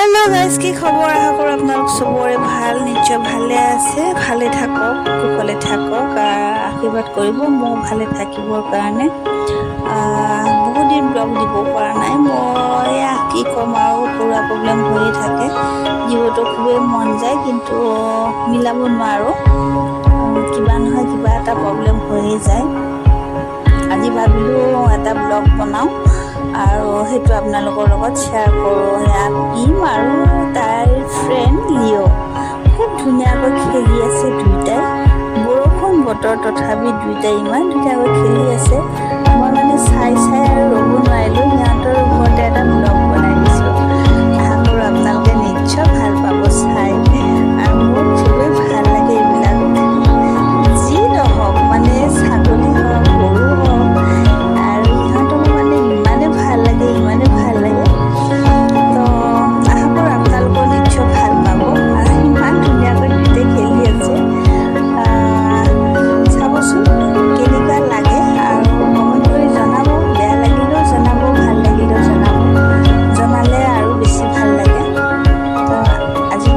hello guys কি খবৰ আশা কৰো আপোনালোক সবৰে ভাল নিশ্চয় ভালে আছে ভালে থাকক কুশলে থাকক আশীৰ্বাদ কৰিব মই ভালে থাকিবৰ কাৰণে বহুত দিন ব্লগ দিব পৰা নাই মই কি কম আৰু পুৰা প্ৰবলেম হৈ থাকে জীৱটো খুবেই মন যায় কিন্তু মিলাব নোৱাৰো কিবা নহয় কিবা এটা প্ৰবলেম হৈ যায় আজি ভাবিলো এটা ব্লগ বনাও আৰু হেতু আপোনালোকৰ লগত শেয়াৰ কৰো পিম আৰু তাইৰ ফ্ৰেন্ড লিও খুব ধুনীয়াকৈ খেলি আছে দুইটাই বৰষুণ বতৰ তথাপি দুইটাই ইমান ধুনীয়াকৈ খেলি আছে মই মানে চাই আৰু ৰ'ব নোৱাৰিলো সিহঁতৰ ওপৰতে এটা ব্লগ